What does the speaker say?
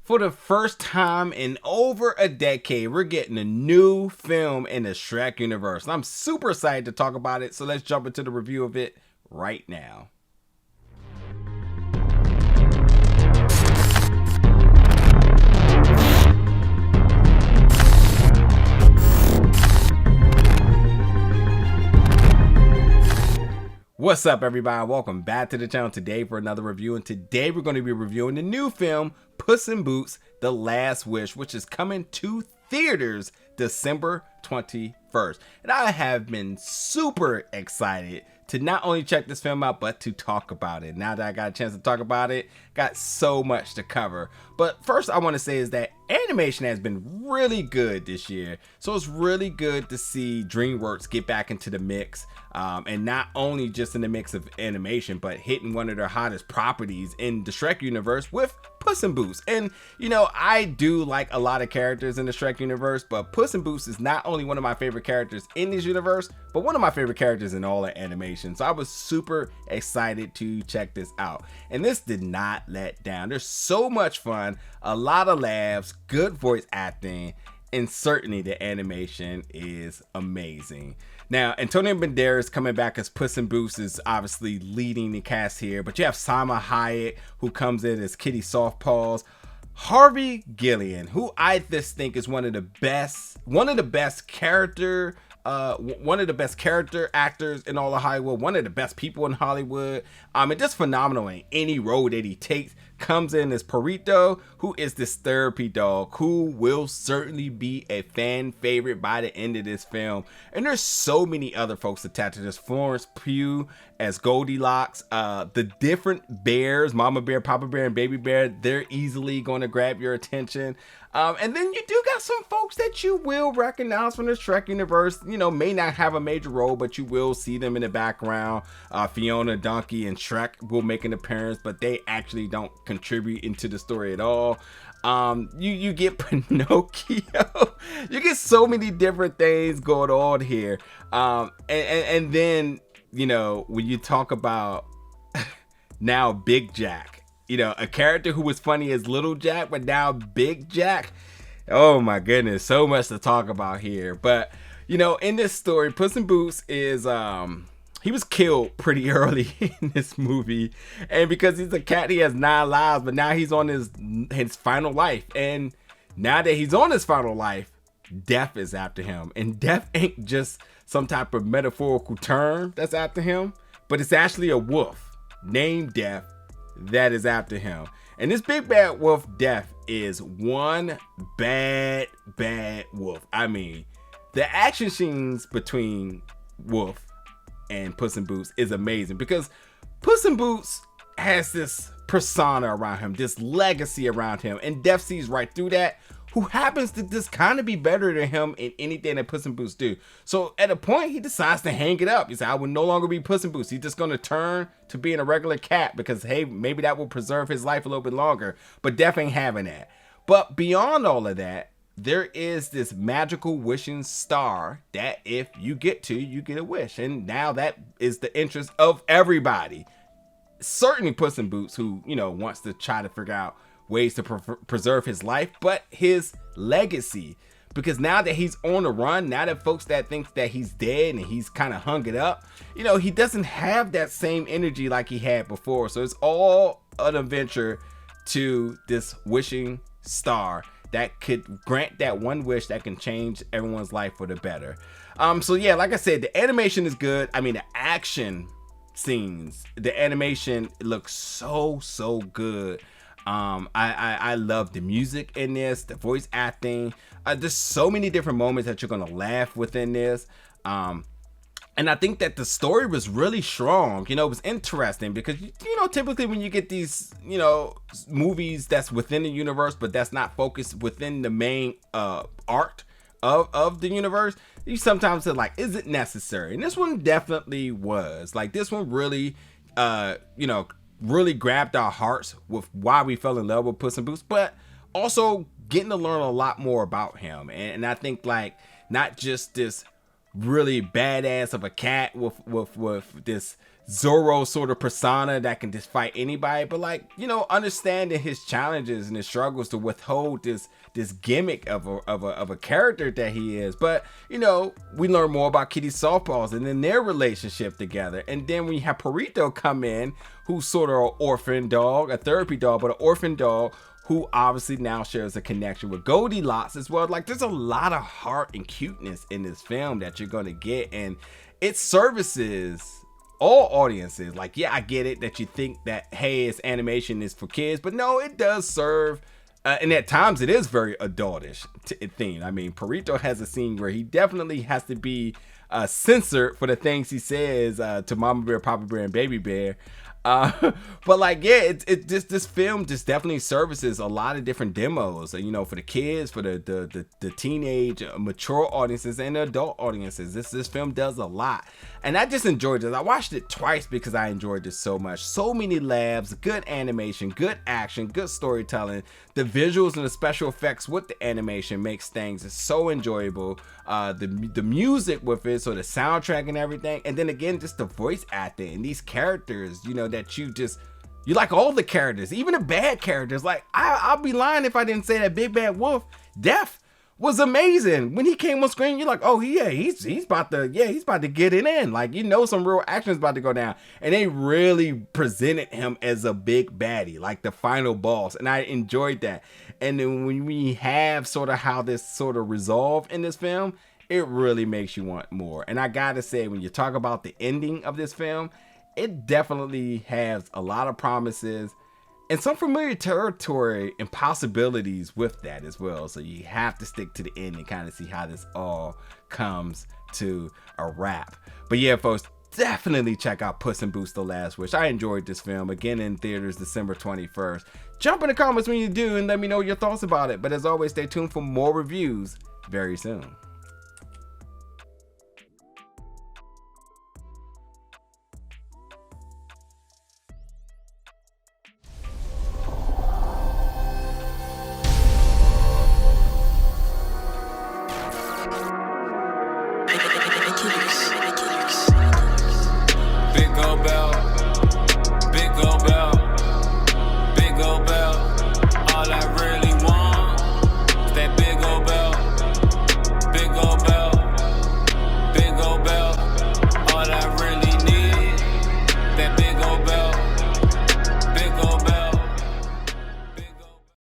For the first time in over a decade, we're getting a new film in the Shrek universe. And I'm super excited to talk about it, so let's jump into the review of it right now. What's up, everybody? Welcome back to the channel today for another review. And today we're going to be reviewing the new film Puss in Boots: The Last Wish, which is coming to theaters December 21st. And I have been super excited to not only check this film out, but to talk about it. Now that I got a chance to talk about it, got so much to cover. But first I want to say is that animation has been really good this year. So it's really good to see DreamWorks get back into the mix. And not only just in the mix of animation, but hitting one of their hottest properties in the Shrek universe with Puss in Boots. And you know, I do like a lot of characters in the Shrek universe, but Puss in Boots is not only one of my favorite characters in this universe, but one of my favorite characters in all of animation. So I was super excited to check this out. And this did not let down. There's so much fun, a lot of laughs, good voice acting, and certainly the animation is amazing. Now, Antonio Banderas coming back as Puss in Boots is obviously leading the cast here, but you have Salma Hayek who comes in as Kitty Softpaws. Harvey Gillian, who I just think is one of the best character actors in all of Hollywood, one of the best people in Hollywood, and just phenomenal in any role that he takes. Comes in as Perito, who is this therapy dog who will certainly be a fan favorite by the end of this film. And there's so many other folks attached to this. Florence Pugh as Goldilocks, the different bears, Mama Bear, Papa Bear, and Baby Bear, they're easily going to grab your attention. And then you do got some folks that you will recognize from the Shrek universe, you know, may not have a major role, but you will see them in the background. Fiona, Donkey, and Shrek will make an appearance, but they actually don't contribute into the story at all. You get Pinocchio. You get so many different things going on here. And then, you know, when you talk about now Big Jack, you know, a character who was funny as Little Jack, but now Big Jack. Oh my goodness, so much to talk about here. But, you know, in this story, Puss in Boots is, he was killed pretty early in this movie. And because he's a cat, he has 9 lives, but now he's on his final life. And now that he's on his final life, death is after him. And death ain't just some type of metaphorical term that's after him, but it's actually a wolf named Death that is after him. And this big bad wolf Death is one bad wolf. I mean, the action scenes between Wolf and Puss in Boots is amazing, because Puss in Boots has this persona around him, this legacy around him, and Death sees right through that, who happens to just kind of be better than him in anything that Puss in Boots do. So at a point, he decides to hang it up. He said, I will no longer be Puss in Boots. He's just going to turn to being a regular cat because, hey, maybe that will preserve his life a little bit longer. But Death ain't having that. But beyond all of that, there is this magical wishing star that if you get to, you get a wish. And now that is the interest of everybody. Certainly Puss in Boots, who, you know, wants to try to figure out ways to preserve his life, but his legacy, because now that he's on the run, now that folks that think that he's dead and he's kind of hung it up, you know, he doesn't have that same energy like he had before. So it's all an adventure to this wishing star that could grant that one wish that can change everyone's life for the better. So yeah, like I said, the animation is good. I mean, the action scenes, the animation looks so good. I love the music in this, the voice acting. There's so many different moments that you're gonna laugh within this. And I think that the story was really strong. You know, it was interesting because, you know, typically when you get these, you know, movies that's within the universe, but that's not focused within the main art of the universe, you sometimes say like, is it necessary? And this one definitely was. Like, this one really, you know, really grabbed our hearts with why we fell in love with Puss in Boots, but also getting to learn a lot more about him. And I think, like, not just this really badass of a cat with this Zorro sort of persona that can just fight anybody, but like, you know, understanding his challenges and his struggles to withhold this gimmick of a character that he is. But you know, we learn more about Kitty Softballs and then their relationship together, and then we have Perito come in, who's sort of an orphan dog, a therapy dog, but an orphan dog who obviously now shares a connection with Goldilocks as well. Like, there's a lot of heart and cuteness in this film that you're gonna get, and it services all audiences. Like, yeah, I get it that you think that, hey, it's animation is for kids, but no, it does serve, and at times it is very adultish theme. I mean, Perito has a scene where he definitely has to be censored for the things he says to Mama Bear, Papa Bear, and Baby Bear. But like, yeah, this film just definitely services a lot of different demos, you know, for the kids, for the teenage, mature audiences, and the adult audiences. This film does a lot, and I just enjoyed it. I watched it twice because I enjoyed this so much. So many laughs, good animation, good action, good storytelling. The visuals and the special effects with the animation makes things so enjoyable. The music with it, so the soundtrack and everything, and then again, just the voice acting and these characters, you know, that you like all the characters, even the bad characters. Like, I'll be lying if I didn't say that Big Bad Wolf, Death, was amazing. When he came on screen, you're like, oh yeah, he's about to get it in. Like, you know, some real action is about to go down, and they really presented him as a big baddie, like the final boss, and I enjoyed that. And then when we have sort of how this sort of resolved in this film, it really makes you want more. And I gotta say, when you talk about the ending of this film, it definitely has a lot of promises and some familiar territory and possibilities with that as well. So you have to stick to the end and kind of see how this all comes to a wrap. But yeah, folks, definitely check out Puss in Boots: The Last Wish. I enjoyed this film. Again, in theaters December 21st. Jump in the comments when you do and let me know your thoughts about it. But as always, stay tuned for more reviews very soon.